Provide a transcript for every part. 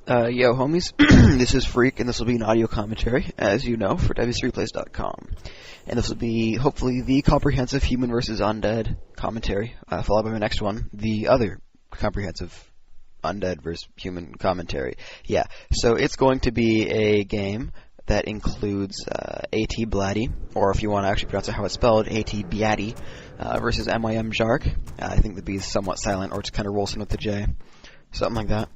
Yo, homies, this is Phreak, and this will be an audio commentary, as you know, for WCRplays.com. And this will be, hopefully, the comprehensive human versus undead commentary, followed by my next one, the other comprehensive undead versus human commentary. Yeah, so it's going to be a game that includes AT Blatty, or if you want to actually pronounce it how it's spelled, AT Biatty, versus MIM Jark. I think the B is somewhat silent, or just kind of rolls in with the J. Something like that.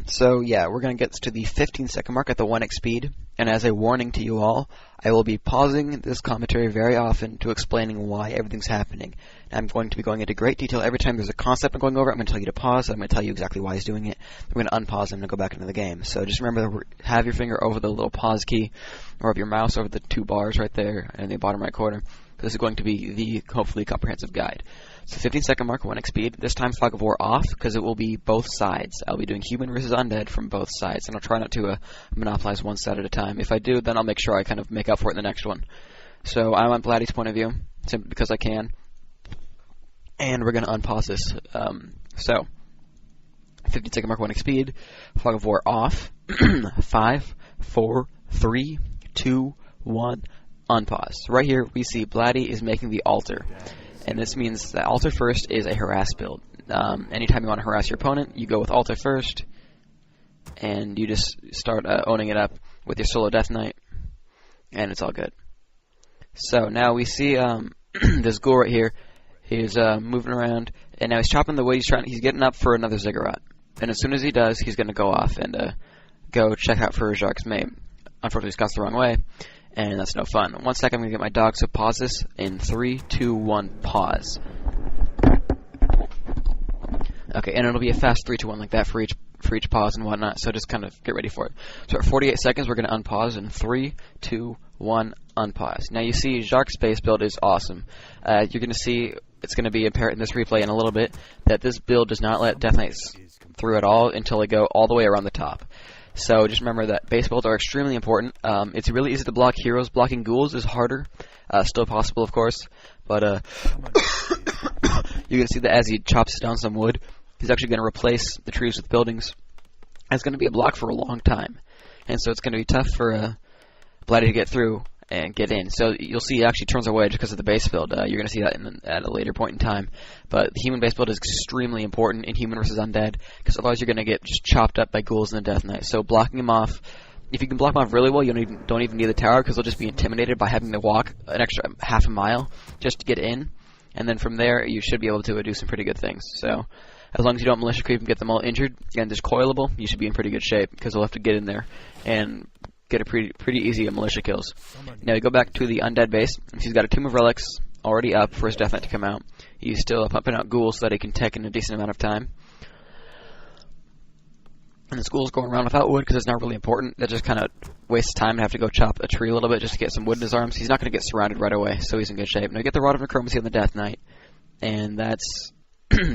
So yeah, we're going to get to the 15-second mark at the 1x speed, and as a warning to you all, I will be pausing this commentary very often to explaining why everything's happening. I'm going to be going into great detail every time there's a concept I'm going over. I'm going to tell you to pause, I'm going to tell you exactly why he's doing it. I'm going to unpause him and go back into the game. So just remember to have your finger over the little pause key, or of your mouse over the two bars right there in the bottom right corner. This is going to be the, hopefully, comprehensive guide. So 15-second mark, 1x speed. This time Fog of War off, because it will be both sides. I'll be doing human versus undead from both sides, and I'll try not to monopolize one side at a time. If I do, then I'll make sure I kind of make up for it in the next one. So I'm on Blatty's point of view, simply because I can. And we're going to unpause this. So 15-second mark, 1x speed. Fog of War off. 5, 4, 3, 2, 1. Unpause. Right here, we see Blatty is making the altar. And this means that altar first is a harass build. Anytime you want to harass your opponent, you go with altar first, and you just start owning it up with your solo death knight, and it's all good. So now we see this ghoul right here. He's moving around, and now he's chopping the wood. He's getting up for another ziggurat. And as soon as he does, he's going to go off and go check out for Jark's mate. Unfortunately, he's got the wrong way. And that's no fun. 1 second, I'm going to get my dog, so pause this in 3, 2, 1, pause. Okay, and it'll be a fast 3, 2, 1 like that for each pause and whatnot, so just kind of get ready for it. So at 48 seconds, we're going to unpause in 3, 2, 1, unpause. Now you see Jark's base build is awesome. You're going to see, it's going to be apparent in this replay in a little bit, that this build does not let Death Knights through at all until they go all the way around the top. So just remember that base builds are extremely important. It's really easy to block heroes. Blocking ghouls is harder. Still possible, of course. But you're going to see that as he chops down some wood, he's actually going to replace the trees with buildings. It's going to be a block for a long time. And so it's going to be tough for Blatty to get through and get in. So you'll see he actually turns away just because of the base build. You're going to see that at a later point in time. But the human base build is extremely important in human versus undead, because otherwise you're going to get just chopped up by ghouls and the Death Knight. So blocking him off, if you can block him off really well, you don't even need the tower, because they'll just be intimidated by having to walk an extra half a mile just to get in. And then from there, you should be able to do some pretty good things. So as long as you don't militia creep and get them all injured and just coilable, you should be in pretty good shape, because they'll have to get in there and get a pretty easy militia kills. Now we go back to the undead base. He's got a Tomb of Relics already up for his Death Knight to come out. He's still pumping out ghouls so that he can tech in a decent amount of time. And this ghoul's going around without wood because it's not really important. That just kind of wastes time to have to go chop a tree a little bit just to get some wood in his arms. He's not going to get surrounded right away, so he's in good shape. Now we get the Rod of Necromancy on the Death Knight, and that's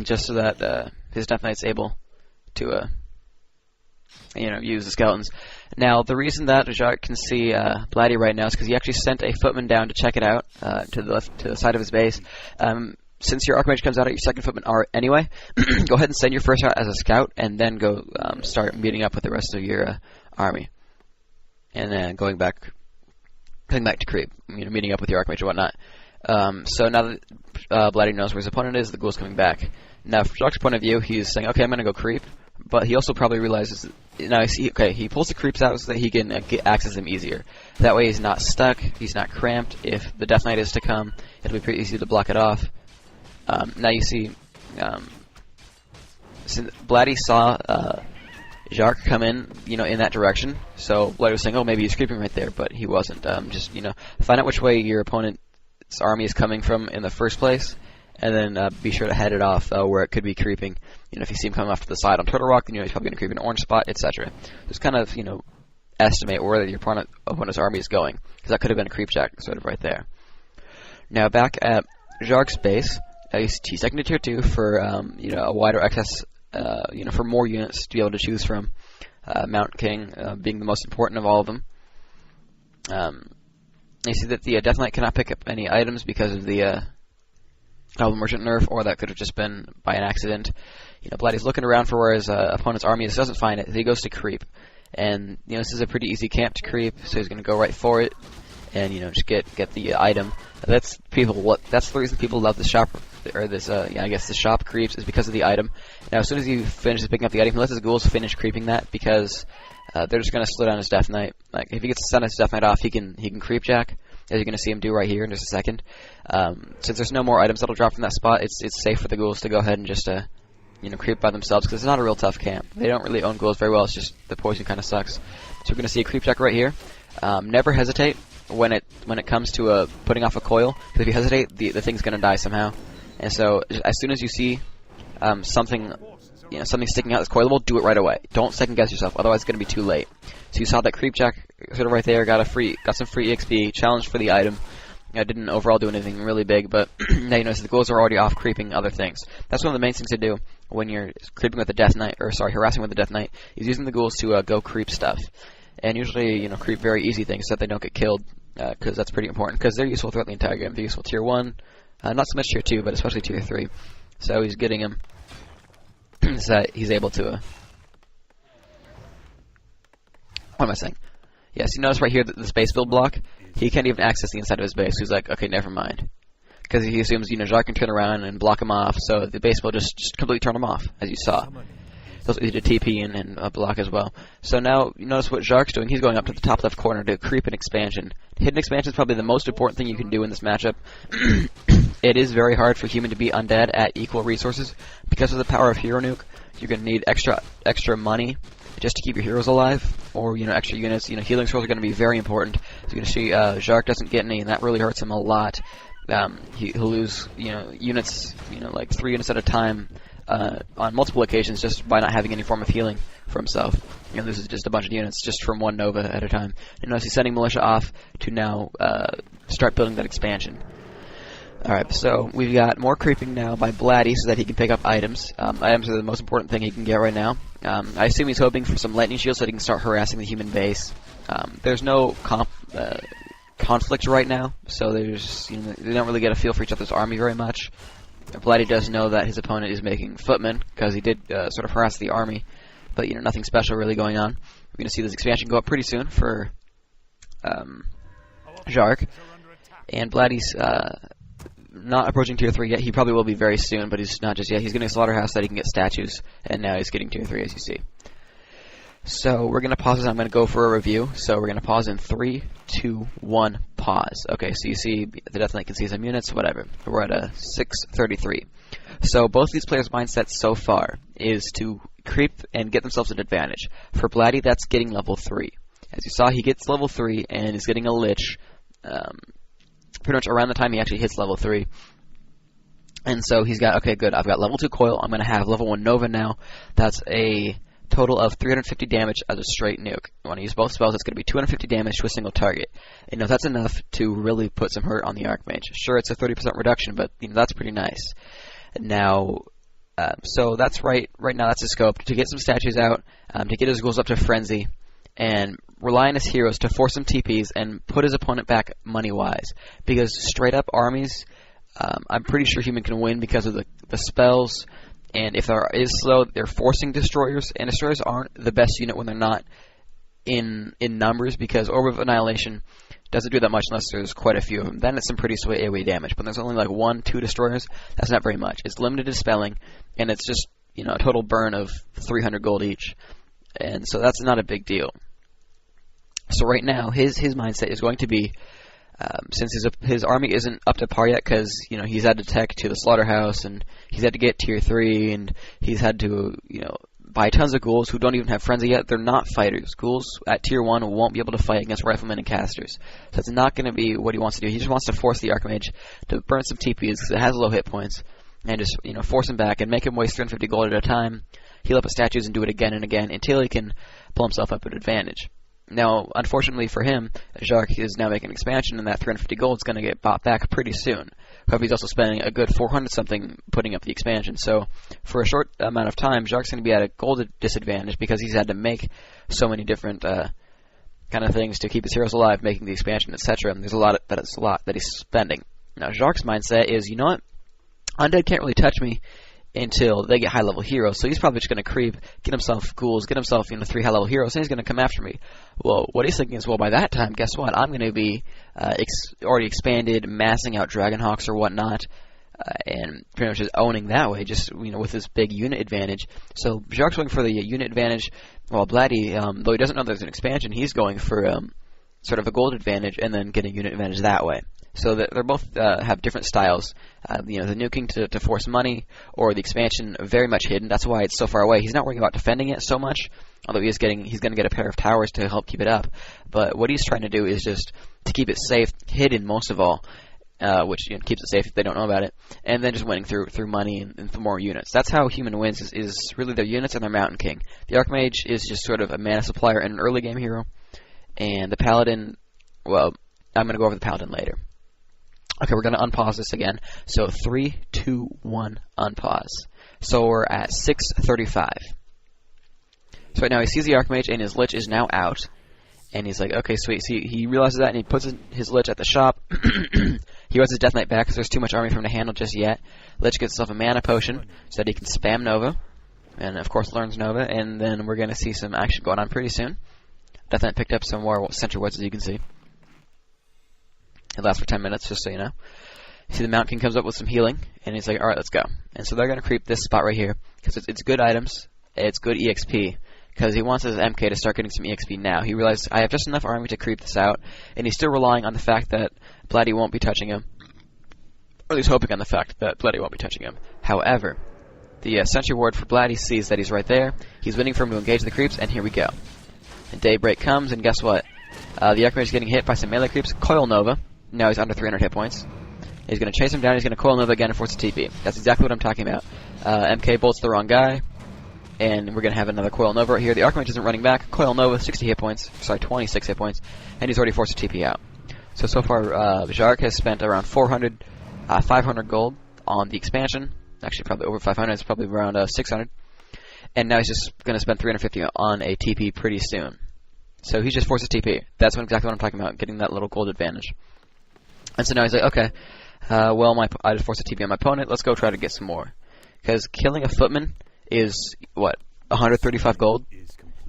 just so that his Death Knight's able to use the skeletons. Now, the reason that Jark can see Blatty right now is because he actually sent a footman down to check it out to the side of his base. Since your Archmage comes out at your second footman anyway, go ahead and send your first out as a scout, and then go start meeting up with the rest of your army, and then going back to creep, meeting up with your Archmage and whatnot. So now that Blatty knows where his opponent is, the ghoul's coming back. Now, from Jark's point of view, he's saying, okay, I'm going to go creep. But he also probably realizes, he pulls the creeps out so that he can access them easier. That way he's not stuck, he's not cramped. If the Death Knight is to come, it'll be pretty easy to block it off. Now you see, since Blatty saw Jark come in, in that direction, so Blatty was saying, oh, maybe he's creeping right there, but he wasn't. Just, find out which way your opponent's army is coming from in the first place, and then be sure to head it off where it could be creeping. If you see him coming off to the side on Turtle Rock, then he's probably going to creep in an orange spot, etc. Just kind of, estimate where your opponent's army is going, because that could have been a creep jack sort of right there. Now back at Jark's base, he's taking to tier 2 for a wider access, for more units to be able to choose from. Mount King being the most important of all of them. You see that the Death Knight cannot pick up any items because of the Goblin Merchant nerf, or that could have just been by an accident. Blatty's looking around for where his opponent's army is, doesn't find it. He goes to creep, and this is a pretty easy camp to creep, so he's going to go right for it, and just get the item. That's the reason people love the shop, or this I guess the shop creeps, is because of the item. Now as soon as he finishes picking up the item, he lets his ghouls finish creeping that, because they're just going to slow down his Death Knight. Like if he gets to stun his Death Knight off, he can creep jack, as you're going to see him do right here in just a second. Since there's no more items that'll drop from that spot, it's safe for the ghouls to go ahead and just creep by themselves, because it's not a real tough camp. They don't really own ghouls very well. It's just the poison kind of sucks. So we're going to see a creep jack right here. Never hesitate when it comes to putting off a coil, because if you hesitate, the thing's going to die somehow. And so as soon as you see something sticking out that's coilable, do it right away. Don't second guess yourself, otherwise it's going to be too late. So you saw that creep jack sort of right there, got some free EXP, challenged for the item. I didn't overall do anything really big, but now the ghouls are already off creeping other things. That's one of the main things to do when you're creeping with the Death Knight, harassing with the Death Knight, is using the ghouls to go creep stuff. And usually, creep very easy things so that they don't get killed, because that's pretty important, because they're useful throughout the entire game. They're useful tier 1, not so much tier 2, but especially tier 3. So he's getting him so that he's able to... what am I saying? Yes, you notice right here that the space build block, he can't even access the inside of his base. He's like, okay, never mind. Because he assumes, Jacques can turn around and block him off, so the base will just completely turn him off, as you saw. He'll easy to TP and block as well. So now, you notice what Jacques doing. He's going up to the top left corner to creep an expansion. Hidden expansion is probably the most important thing you can do in this matchup. It is very hard for human to be undead at equal resources. Because of the power of Hero Nuke, you're going to need extra money just to keep your heroes alive, or extra units. Healing scrolls are going to be very important. So you're going to see Jacques doesn't get any, and that really hurts him a lot. He'll lose units, like 3 units at a time on multiple occasions just by not having any form of healing for himself. This is just a bunch of units just from one Nova at a time. And notice he's sending Militia off to now start building that expansion. Alright, so we've got more creeping now by Blatty so that he can pick up items. Items are the most important thing he can get right now. I assume he's hoping for some lightning shields so he can start harassing the human base. There's no conflict right now, so there's they don't really get a feel for each other's army very much. Blatty does know that his opponent is making footmen, because he did sort of harass the army, but nothing special really going on. We're going to see this expansion go up pretty soon for Jacques, and Blatty's not approaching tier 3 yet. He probably will be very soon, but he's not just yet. He's getting a slaughterhouse so that he can get statues, and now he's getting tier 3, as you see. So we're going to pause this. I'm going to go for a review. So we're going to pause in 3, 2, 1, pause. Okay, so you see the Death Knight can see some units, whatever. We're at a 633. So both of these players' mindsets so far is to creep and get themselves an advantage. For Blatty, that's getting level 3. As you saw, he gets level 3 and is getting a Lich pretty much around the time he actually hits level 3. And so he's got, okay, good, I've got level 2 coil. I'm going to have level 1 Nova now. That's a total of 350 damage as a straight nuke. When I use both spells, it's going to be 250 damage to a single target. And that's enough to really put some hurt on the Archmage. Sure, it's a 30% reduction, but that's pretty nice. Now, so that's right now that's the scope. To get some statues out, to get his ghouls up to frenzy, and rely on his heroes to force some TPs and put his opponent back money-wise. Because straight up armies, I'm pretty sure human can win because of the spells. And if there is slow, they're forcing destroyers, and destroyers aren't the best unit when they're not in numbers, because Orb of Annihilation doesn't do that much unless there's quite a few of them. Then it's some pretty sweet AoE damage, but there's only like 1, 2 destroyers. That's not very much. It's limited dispelling, and it's just a total burn of 300 gold each, and so that's not a big deal. So right now, his mindset is going to be, since his army isn't up to par yet, because he's had to tech to the slaughterhouse, and he's had to get tier 3, and he's had to buy tons of ghouls who don't even have frenzy yet. They're not fighters. Ghouls at tier 1 won't be able to fight against riflemen and casters, so it's not going to be what he wants to do. He just wants to force the Archmage to burn some TPs because it has low hit points, and just force him back and make him waste 350 gold at a time, heal up his statues, and do it again and again until he can pull himself up at advantage. Now, unfortunately for him, Jacques is now making an expansion, and that 350 gold is going to get bought back pretty soon. However, he's also spending a good 400-something putting up the expansion. So, for a short amount of time, Jacques is going to be at a gold disadvantage because he's had to make so many different kind of things to keep his heroes alive, making the expansion, etc. And there's a lot that he's spending. Now, Jacques' mindset is, you know what? Undead can't really touch me until they get high-level heroes. So he's probably just going to creep, get himself ghouls, get himself 3 high-level heroes, and he's going to come after me. Well, what he's thinking is, well, by that time, guess what? I'm going to be already expanded, massing out Dragonhawks or whatnot, and pretty much just owning that way, just with this big unit advantage. So Bjark's going for the unit advantage, while Blatty, though he doesn't know there's an expansion, he's going for sort of a gold advantage and then getting unit advantage that way. So they're both have different styles. The nuking to force money, or the expansion very much hidden. That's why it's so far away. He's not worrying about defending it so much, although he's going to get a pair of towers to help keep it up. But what he's trying to do is just to keep it safe, hidden most of all, which keeps it safe if they don't know about it, and then just winning through money and more units. That's how Human wins, is really their units and their Mountain King. The Archmage is just sort of a mana supplier and an early game hero, and the Paladin, well, I'm going to go over the Paladin later. Okay, we're going to unpause this again. So 3, 2, 1, unpause. So we're at 6:35. So right now he sees the Archmage and his Lich is now out. And he's like, okay, sweet. So he realizes that and he puts his Lich at the shop. He wants his Death Knight back because there's too much army for him to handle just yet. Lich gets himself a mana potion so that he can spam Nova. And of course learns Nova. And then we're going to see some action going on pretty soon. Death Knight picked up some more Sentry Wards, as you can see. It lasts for 10 minutes, just so you know. You see the Mountain King comes up with some healing, and he's like, alright, let's go. And so they're going to creep this spot right here, because it's good items, it's good EXP, because he wants his MK to start getting some EXP now. He realized, I have just enough army to creep this out, and he's still relying on the fact that Blatty won't be touching him. Or at least hoping on the fact that Blatty won't be touching him. However, the Sentry Ward for Blatty sees that he's right there, he's waiting for him to engage the creeps, and here we go. And Daybreak comes, and guess what? The Archmage is getting hit by some melee creeps, Coil Nova. Now he's under 300 hit points. He's going to chase him down. He's going to Coil Nova again and force a TP. That's exactly what I'm talking about. MK bolts the wrong guy, and we're going to have another Coil Nova right here. The Archmage isn't running back. Coil Nova, 60 hit points. Sorry, 26 hit points. And he's already forced a TP out. So far, Bjark has spent around 500 gold on the expansion. Actually, probably over 500. It's probably around 600. And now he's just going to spend 350 on a TP pretty soon. So he just forces TP. That's exactly what I'm talking about, getting that little gold advantage. And so now he's like, okay, I just forced a TP on my opponent. Let's go try to get some more. Because killing a footman is, 135 gold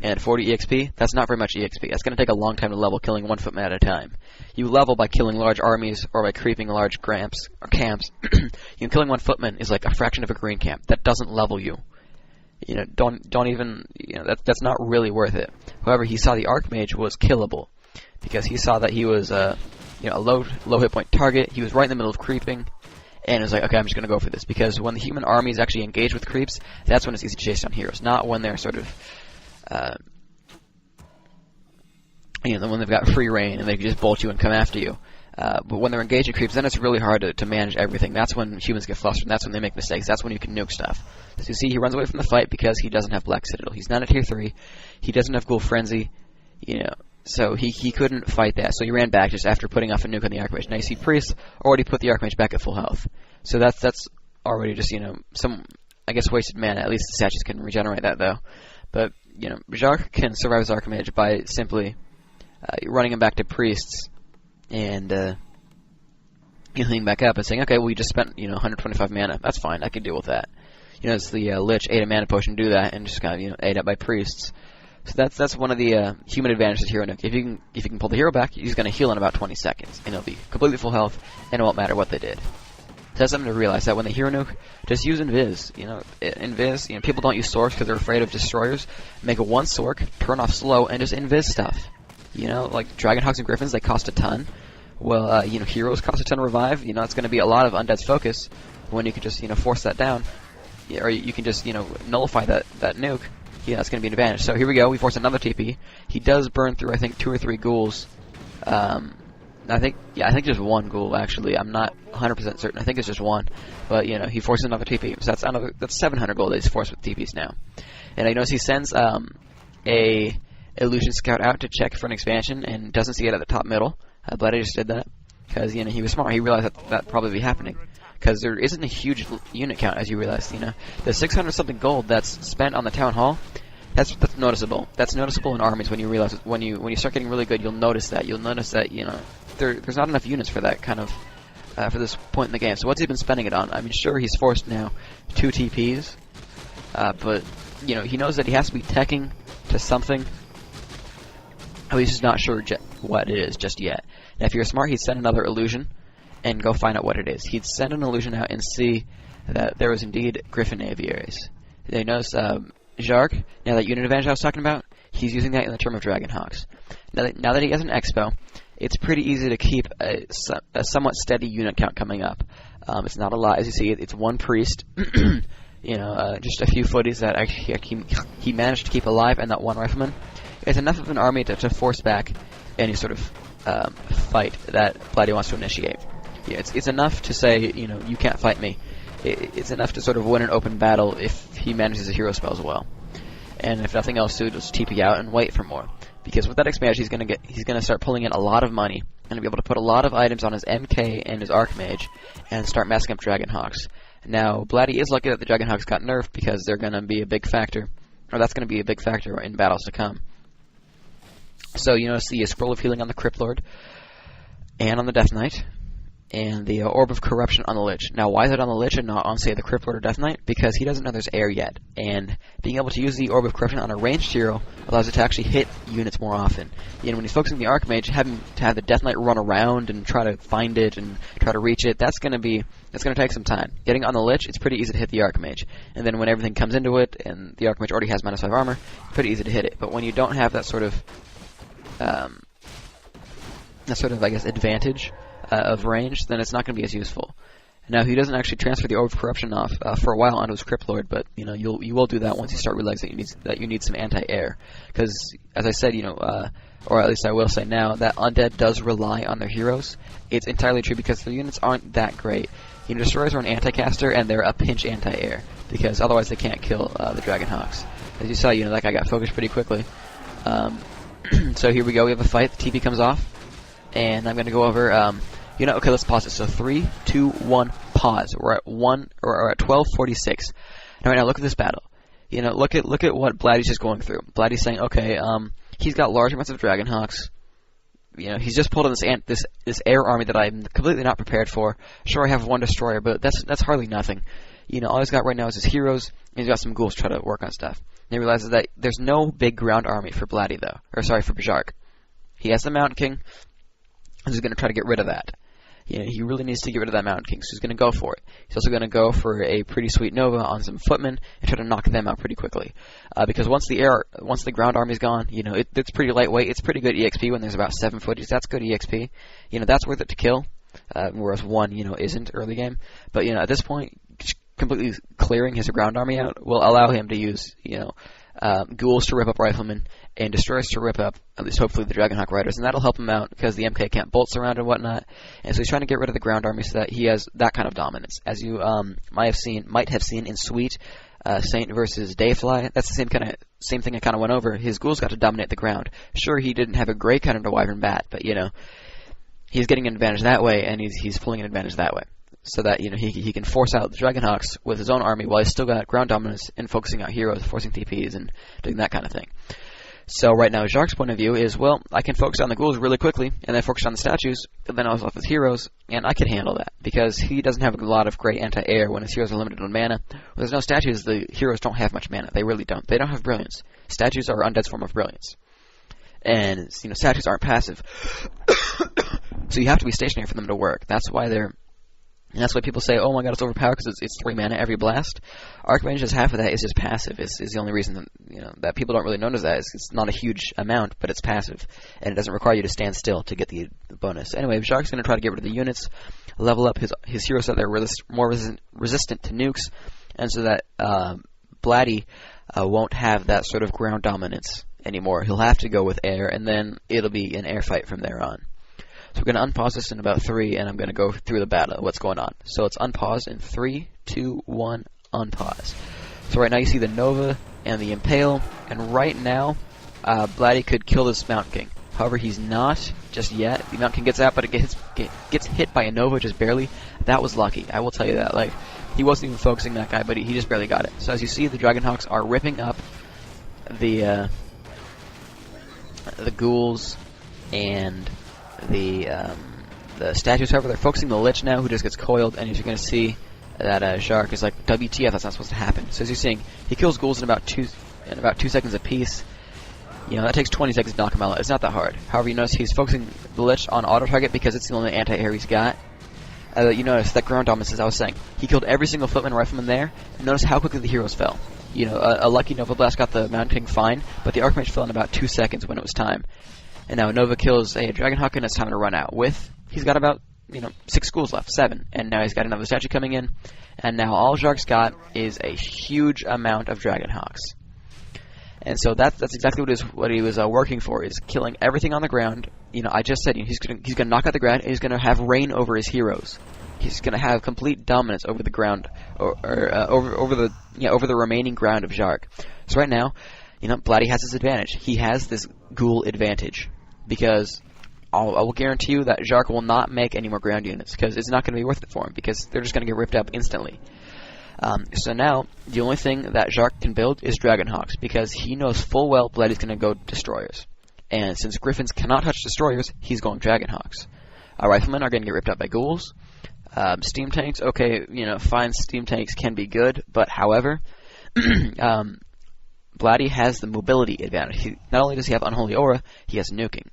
and 40 EXP? That's not very much EXP. That's going to take a long time to level, killing one footman at a time. You level by killing large armies or by creeping large camps. Killing one footman is like a fraction of a green camp. That doesn't level you. Don't even, that's not really worth it. However, he saw the Archmage was killable because he saw that he was, a low hit point target. He was right in the middle of creeping, and was like, okay, I'm just going to go for this, because when the human armies actually engage with creeps, that's when it's easy to chase down heroes, not when they're sort of, when they've got free reign and they can just bolt you and come after you. But when they're engaging creeps, then it's really hard to manage everything. That's when humans get flustered, and that's when they make mistakes. That's when you can nuke stuff. So you see, he runs away from the fight because he doesn't have Black Citadel. He's not a tier 3. He doesn't have Ghoul Frenzy, so he couldn't fight that. So he ran back just after putting off a nuke on the Archmage. Now you see Priest already put the Archmage back at full health. So that's already just, some, I guess, wasted mana. At least the statues can regenerate that, though. But, Bjark can survive his Archmage by simply running him back to Priests and healing back up and saying, okay, well, you just spent, 125 mana. That's fine. I can deal with that. It's the Lich ate a mana potion to do that and just got, ate up by Priests. So that's one of the human advantages of Hero Nuke. If you can pull the hero back, he's going to heal in about 20 seconds, and he'll be completely full health, and it won't matter what they did. So that's something to realize, that when they Hero Nuke, just use Invis. Invis, people don't use Sorks because they're afraid of Destroyers. Make a 1 Sork, turn off slow, and just Invis stuff. Like Dragonhawks and Griffins, they cost a ton. Well, heroes cost a ton to revive. It's going to be a lot of Undead's focus when you can just, force that down. Or you can just, nullify that nuke. Yeah, that's going to be an advantage. So here we go. We force another TP. He does burn through, I think, 2 or 3 ghouls. I think just 1 ghoul, actually. I'm not 100% certain. I think it's just 1. But, he forces another TP. So that's 700 gold that he's forced with TPs now. And I notice he sends a Illusion Scout out to check for an expansion and doesn't see it at the top middle. Blatty just did that because, he was smart. He realized that'd probably be happening. Because there isn't a huge unit count, as you realize. The 600-something gold that's spent on the town hall, that's noticeable. That's noticeable in armies when you realize when you start getting really good. You'll notice that. You'll notice that there's not enough units for that kind of for this point in the game. So what's he been spending it on? I mean, sure, he's forced now 2 TPs, but you know, he knows that he has to be teching to something. At least he's not sure what it is just yet. Now, if you're smart, he'd send another illusion and go find out what it is. He'd send an illusion out and see that there was indeed Griffin Aviaries. They notice Jark, now that unit advantage I was talking about, he's using that in the term of Dragonhawks. Now that he has an Expo, it's pretty easy to keep a somewhat steady unit count coming up. It's not a lot, as you see. It's 1 priest, you know, just a few footies that actually he managed to keep alive, and that 1 rifleman. It's enough of an army to force back any sort of fight that Bloody wants to initiate. Yeah, it's enough to say, you know, you can't fight me. It's enough to sort of win an open battle if he manages his hero spells well. And if nothing else, to just TP out and wait for more. Because with that expansion, he's gonna start pulling in a lot of money, and be able to put a lot of items on his MK and his Archmage, and start messing up Dragonhawks. Now, Bloody is lucky that the Dragonhawks got nerfed, because they're gonna be a big factor, or that's gonna be a big factor in battles to come. So you notice the Scroll of Healing on the Crypt Lord, and on the Death Knight, and the Orb of Corruption on the Lich. Now, why is it on the Lich and not on, say, the Crypt Lord or Death Knight? Because he doesn't know there's air yet, and being able to use the Orb of Corruption on a ranged hero allows it to actually hit units more often. You know, when he's focusing the Archmage, having to have the Death Knight run around and try to find it and try to reach it, that's gonna take some time. Getting on the Lich, it's pretty easy to hit the Archmage, and then when everything comes into it, and the Archmage already has -5 armor, pretty easy to hit it. But when you don't have that sort of I guess, advantage of range, then it's not going to be as useful. Now, he doesn't actually transfer the Orb of Corruption off for a while onto his Crypt Lord, but you know, you will do that once you start realizing that you need some anti-air. Because, as I said, you know, or at least I will say now, that Undead does rely on their heroes. It's entirely true because their units aren't that great. You know, Destroyers are an anti-caster, and they're a pinch anti-air, because otherwise they can't kill the Dragonhawks. As you saw, you know, that guy got focused pretty quickly. So here we go, we have a fight, the TP comes off, and I'm going to go over, you know, okay, let's pause it. So 3, 2, 1, pause. We're at 12:46. Now look at this battle. You know, look at what Bladdy's just going through. Bladdy's saying, okay, he's got large amounts of Dragonhawks. You know, he's just pulled in this air army that I'm completely not prepared for. Sure, I have 1 destroyer, but that's hardly nothing. You know, all he's got right now is his heroes, and he's got some ghouls to try to work on stuff. And he realizes that there's no big ground army for Bladdy, though. Or, sorry, for Bajark. He has the Mountain King, and he's going to try to get rid of that. You know, he really needs to get rid of that Mountain King, so he's going to go for it. He's also going to go for a pretty sweet Nova on some footmen and try to knock them out pretty quickly. Because once the ground army's gone, you know, it's pretty lightweight. It's pretty good EXP when there's about 7 footies. That's good EXP. You know, that's worth it to kill. Whereas 1, you know, isn't early game. But, you know, at this point, completely clearing his ground army out will allow him to use, you know, ghouls to rip up riflemen and destroyers to rip up, at least hopefully, the Dragonhawk riders, and that'll help him out because the MK can't bolt around and whatnot, and so he's trying to get rid of the ground army so that he has that kind of dominance. As you might have seen in Sweet, Saint versus Dayfly, that's the same thing I kind of went over. His ghouls got to dominate the ground. Sure, he didn't have a great counter to Wyvern Bat, but you know, he's getting an advantage that way, and he's pulling an advantage that way. So that, you know, he can force out the Dragonhawks with his own army while he's still got ground dominance and focusing out heroes, forcing TPs, and doing that kind of thing. So right now, Jark's point of view is, well, I can focus on the ghouls really quickly, and then focus on the statues, and then I was left with heroes, and I can handle that, because he doesn't have a lot of great anti-air when his heroes are limited on mana. When there's no statues, the heroes don't have much mana. They really don't. They don't have brilliance. Statues are Undead's form of brilliance. And, you know, statues aren't passive. So you have to be stationary for them to work. That's why people say, oh my god, it's overpowered because it's 3 mana every blast. Archmage is half of that is just passive. Is the only reason that, you know, that people don't really notice that. It's not a huge amount, but it's passive. And it doesn't require you to stand still to get the bonus. Anyway, Jark's going to try to get rid of the units, level up his heroes so they're more resistant to nukes, and so that Bladdy won't have that sort of ground dominance anymore. He'll have to go with air, and then it'll be an air fight from there on. So we're going to unpause this in about 3, and I'm going to go through the battle, what's going on. So it's unpaused in 3, 2, 1, unpause. So right now you see the Nova and the Impale, and right now, Bladdy could kill this Mountain King. However, he's not just yet. The Mountain King gets out, but it gets hit by a Nova just barely. That was lucky, I will tell you that. Like, he wasn't even focusing that guy, but he just barely got it. So as you see, the Dragonhawks are ripping up the ghouls and the the statues. However, they're focusing the Lich now, who just gets coiled, and you're going to see that Jark is like, WTF, that's not supposed to happen. So as you're seeing, he kills ghouls in about 2 seconds apiece. You know, that takes 20 seconds to knock him out. It's not that hard. However, you notice he's focusing the Lich on auto-target because it's the only anti-air he's got. You notice that ground dominance, as I was saying. He killed every single footman rifleman there, and notice how quickly the heroes fell. You know, a lucky Nova Blast got the Mountain King fine, but the Archmage fell in about 2 seconds when it was time. And now Nova kills a Dragonhawk, and it's time to run out. He's got about, 6 schools left, 7. And now he's got another statue coming in. And now all Jark's got is a huge amount of Dragonhawks. And so that's exactly what he was working for, is killing everything on the ground. I just said he's gonna knock out the ground, and he's gonna have reign over his heroes. He's gonna have complete dominance over the ground, or over the remaining ground of Jark. So right now, Blatty has his advantage. He has this ghoul advantage because I will guarantee you that Jark will not make any more ground units because it's not going to be worth it for him because they're just going to get ripped up instantly. So now, the only thing that Jark can build is Dragonhawks because he knows full well Blatty's going to go Destroyers. And since Griffins cannot touch Destroyers, he's going Dragonhawks. Riflemen are going to get ripped up by ghouls. Steam tanks, okay, fine, steam tanks can be good, but however, Blatty has the mobility advantage. Not only does he have Unholy Aura, he has nuking.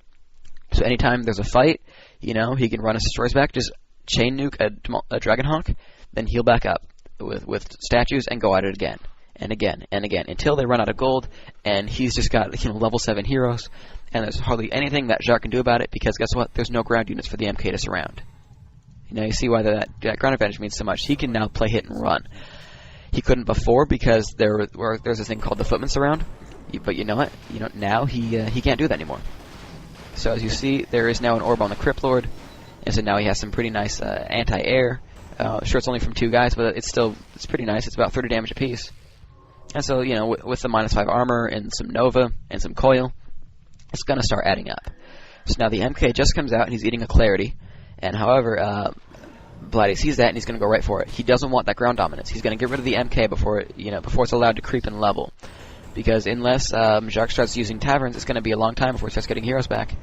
So anytime there's a fight, he can run his Destroyers back, just chain nuke a Dragonhawk, then heal back up with statues and go at it again and again and again until they run out of gold, and he's just got level 7 heroes, and there's hardly anything that Jark can do about it because guess what? There's no ground units for the MK to surround. You see why that ground advantage means so much. He can now play hit and run. He couldn't before because there's this thing called the Footman Surround, but you know what? Now he can't do that anymore. So as you see, there is now an orb on the Crypt Lord, and so now he has some pretty nice anti-air. Sure, it's only from 2 guys, but it's pretty nice. It's about 30 damage apiece. And so, with the -5 armor and some Nova and some coil, it's going to start adding up. So now the MK just comes out and he's eating a Clarity. And however, Blatty sees that and he's going to go right for it. He doesn't want that ground dominance. He's going to get rid of the MK before it's allowed to creep and level. Because unless Jark starts using taverns, it's going to be a long time before he starts getting heroes back.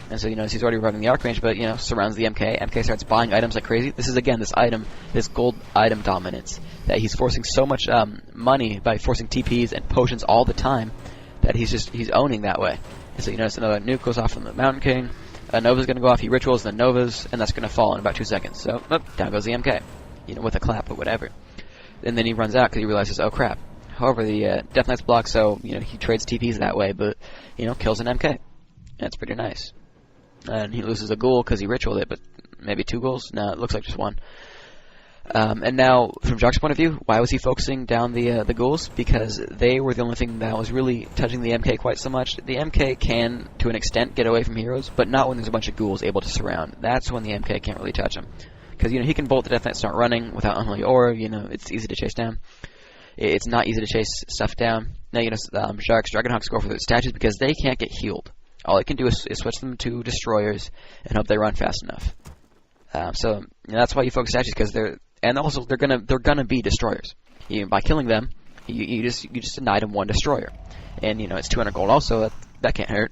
And so, he's already running the Archmage, but, surrounds the MK. MK starts buying items like crazy. This is, again, this gold item dominance, that he's forcing so much money by forcing TPs and potions all the time, that he's owning that way. And so, notice another nuke goes off from the Mountain King. Nova's going to go off, he rituals the Novas, and that's going to fall in about 2 seconds. So, down goes the MK, with a clap or whatever. And then he runs out because he realizes, oh crap. However, the Death Knight's blocked, so, he trades TPs that way, but, kills an MK. That's pretty nice. And he loses a ghoul because he ritualed it, but maybe 2 ghouls? No, it looks like just 1. And now, from Jark's point of view, why was he focusing down the ghouls? Because they were the only thing that was really touching the MK quite so much. The MK can, to an extent, get away from heroes, but not when there's a bunch of ghouls able to surround. That's when the MK can't really touch him. Because, he can bolt the Death Knight, start running without Unholy Aura, it's easy to chase down. It's not easy to chase stuff down. Now, Jark's Dragonhawks go for the statues because they can't get healed. All it can do is switch them to Destroyers and hope they run fast enough. So that's why you focus statues, because they're gonna be Destroyers. By killing them, you just denied them 1 Destroyer, and it's 200 gold also. That can't hurt.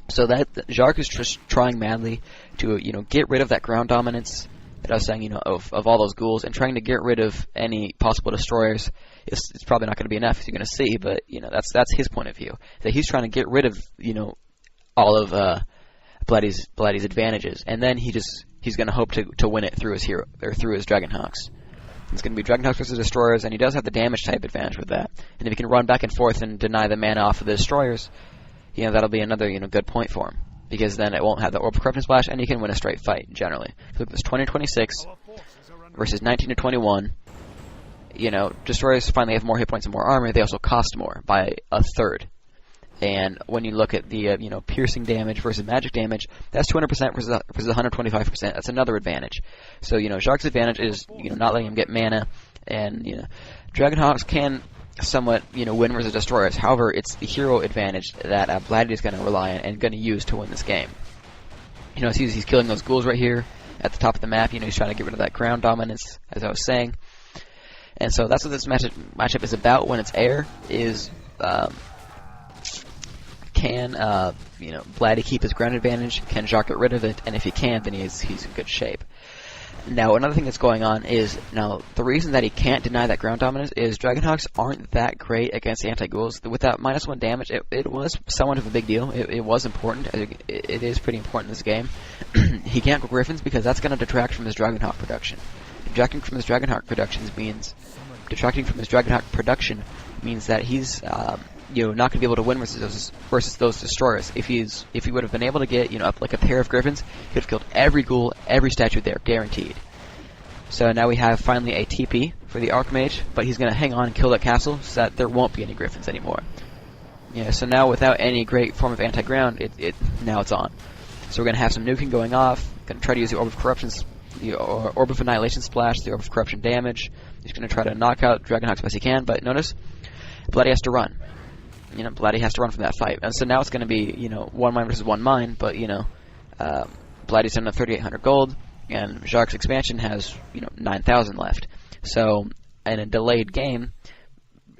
So that Jark is just trying madly to get rid of that ground dominance that I was saying, of all those ghouls, and trying to get rid of any possible Destroyers. It's probably not going to be enough, as you're going to see, but that's his point of view. That he's trying to get rid of all of Blatty's advantages, and then he's going to hope to win it through his hero or through his Dragonhawks. It's going to be Dragonhawks versus Destroyers, and he does have the damage type advantage with that. And if he can run back and forth and deny the mana off of the Destroyers, that'll be another good point for him, because then it won't have the Orb of Corruption Splash, and he can win a straight fight generally. Look, this 20-26 versus 19-21. Destroyers finally have more hit points and more armor. They also cost more by a third. And when you look at the piercing damage versus magic damage, that's 200% versus 125%. That's another advantage. So Jark's advantage is not letting him get mana, and Dragonhawks can somewhat win versus Destroyers. However, it's the hero advantage that Blatty is going to rely on and going to use to win this game. He's killing those ghouls right here at the top of the map. He's trying to get rid of that ground dominance, as I was saying. And so that's what this matchup is about when it's air, is can, Blatty keep his ground advantage? Can Jark get rid of it? And if he can, then he's in good shape. Now, another thing that's going on is, the reason that he can't deny that ground dominance is Dragonhawks aren't that great against anti-ghouls. With that -1 damage, it was somewhat of a big deal. It was important. It is pretty important in this game. He can't go Griffins because that's going to detract from his Dragonhawk production. Detracting from his Dragonhawk production means that he's not going to be able to win versus those destroyers. If he would have been able to get up like a pair of Griffins, he would have killed every ghoul, every statue there, guaranteed. So now we have finally a TP for the Archmage, but he's going to hang on and kill that castle so that there won't be any Griffins anymore. Yeah, so now without any great form of anti-ground, now it's on. So we're going to have some nuking going off. Going to try to use the Orb of Corruption, the Orb of Annihilation Splash, the Orb of Corruption damage. He's going to try to knock out Dragonhawk as best he can, but notice, Bloody has to run. Blatty has to run from that fight. And so now it's going to be, 1 mine versus 1 mine, but, Blatty's done 3,800 gold, and Jark's expansion has, 9,000 left. So, in a delayed game,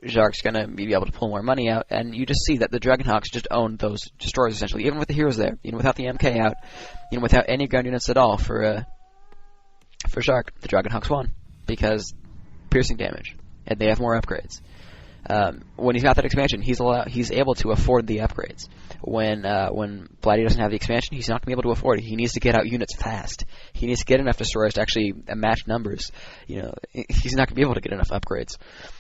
Jark's going to be able to pull more money out, and you just see that the Dragonhawks just own those destroyers, essentially, even with the heroes there, without the MK out, without any ground units at all for Jark, the Dragonhawks won, because piercing damage, and they have more upgrades. When he's got that expansion, he's able to afford the upgrades. When Blatty doesn't have the expansion, he's not going to be able to afford it. He needs to get out units fast. He needs to get enough destroyers to actually match numbers. He's not going to be able to get enough upgrades.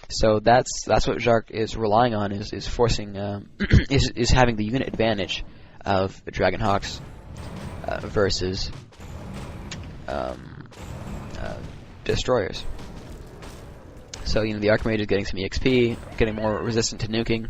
So that's what Jark is relying on is forcing is having the unit advantage of the Dragonhawks versus destroyers. So, the Archmage is getting some EXP, getting more resistant to nuking,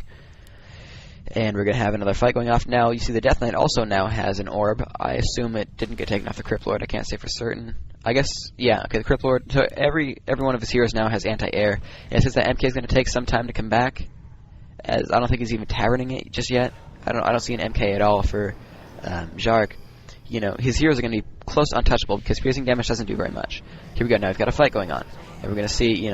and we're going to have another fight going off. Now, you see the Death Knight also now has an orb. I assume it didn't get taken off the Crypt Lord. I can't say for certain. I guess, yeah, okay, the Crypt Lord, so every one of his heroes now has anti-air. And since that MK is going to take some time to come back, as I don't think he's even taverning it just yet. I don't see an MK at all for Jark. His heroes are going to be close to untouchable because piercing damage doesn't do very much. Here we go, now we've got a fight going on. And we're going to see,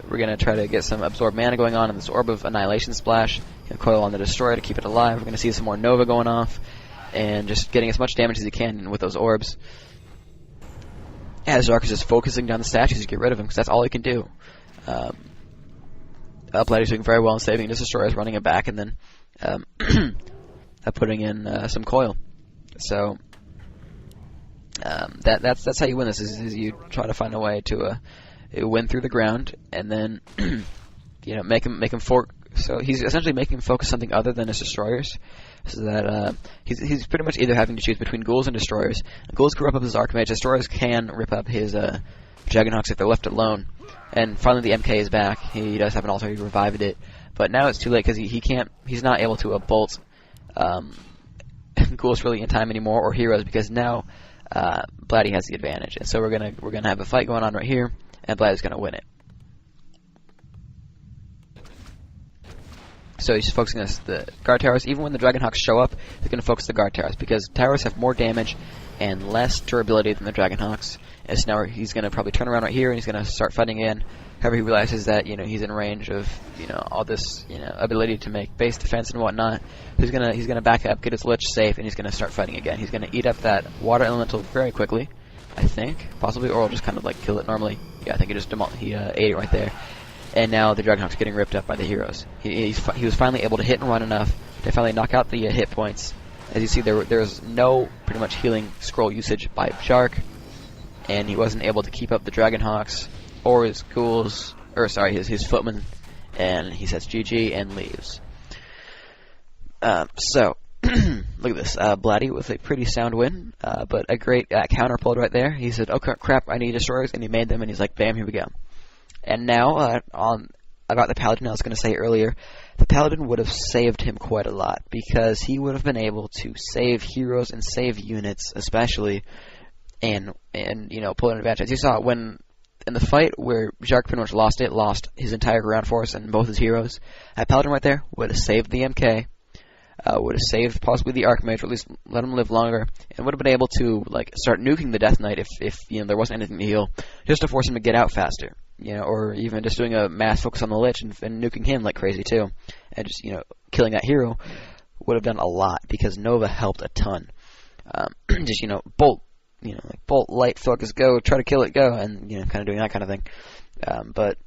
we're going to try to get some absorbed mana going on in this Orb of Annihilation Splash. Coil on the Destroyer to keep it alive. We're going to see some more Nova going off. And just getting as much damage as he can with those orbs. As Jark is just focusing down the statues to get rid of him, because that's all he can do. Blatty's doing very well in saving his Destroyers, running it back, and then putting in some Coil. So that's how you win this, is you try to find a way to win through the ground, and then make him fork. So he's essentially making him focus something other than his destroyers, so that he's pretty much either having to choose between ghouls and destroyers. Ghouls can rip up his Archmage, destroyers can rip up his Dragonhawks if they're left alone. And finally the MK is back. He does have an altar, he revived it, but now it's too late because he's not able to bolt ghouls really in time anymore, or heroes, because now Blatty has the advantage. And so we're gonna have a fight going on right here, and Blatty's gonna win it. So he's focusing on the guard towers. Even when the Dragonhawks show up, they're going to focus the guard towers, because towers have more damage and less durability than the Dragonhawks. And so now he's going to probably turn around right here, and he's going to start fighting again. However, he realizes that he's in range of all this ability to make base defense and whatnot. He's gonna back up, get his Lich safe, and he's going to start fighting again. He's going to eat up that water elemental very quickly, I think, possibly, or he'll just kind of like kill it normally. Yeah, I think he ate it right there. And now the Dragonhawk's getting ripped up by the heroes. He was finally able to hit and run enough to finally knock out the hit points. As you see, there's no pretty much healing scroll usage by Jark, and he wasn't able to keep up the Dragonhawks or his ghouls, or sorry, his footmen. And he says GG and leaves. So look at this, Blatty with a pretty sound win, but a great counter pulled right there. He said, "Oh crap, I need destroyers," and he made them, and he's like, "Bam, here we go." And now, about the Paladin, I was going to say earlier, the Paladin would have saved him quite a lot, because he would have been able to save heroes and save units, especially, and pull an advantage. As you saw, when in the fight where Jark pretty much lost his entire ground force and both his heroes, that Paladin right there would have saved the MK, would have saved possibly the Archmage, or at least let him live longer, and would have been able to start nuking the Death Knight if there wasn't anything to heal, just to force him to get out faster. Or even just doing a mass focus on the Lich and nuking him like crazy too, and just killing that hero would have done a lot because Nova helped a ton. Just, bolt, like bolt, light, focus, go, try to kill it, go, and, kind of doing that kind of thing. But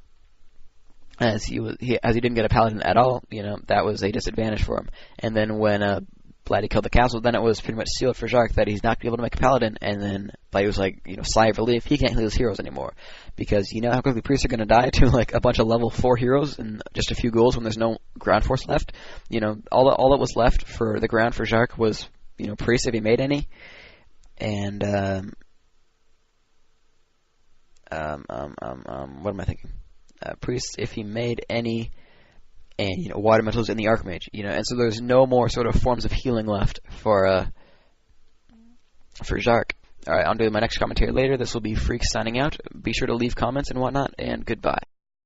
as he didn't get a paladin at all, that was a disadvantage for him. And then when Blatty killed the castle, then it was pretty much sealed for Jark that he's not going to be able to make a paladin. And then Blatty was like, sigh of relief, he can't heal his heroes anymore. Because you know how quickly priests are going to die to like a bunch of level 4 heroes and just a few ghouls when there's no ground force left. All that was left for the ground for Jark was, priests if he made any. And, what am I thinking? Priests if he made any, and water metals in the Archmage, and so there's no more sort of forms of healing left for Jark. All right, I'll do my next commentary later. This will be Phreak signing out. Be sure to leave comments and whatnot, and goodbye.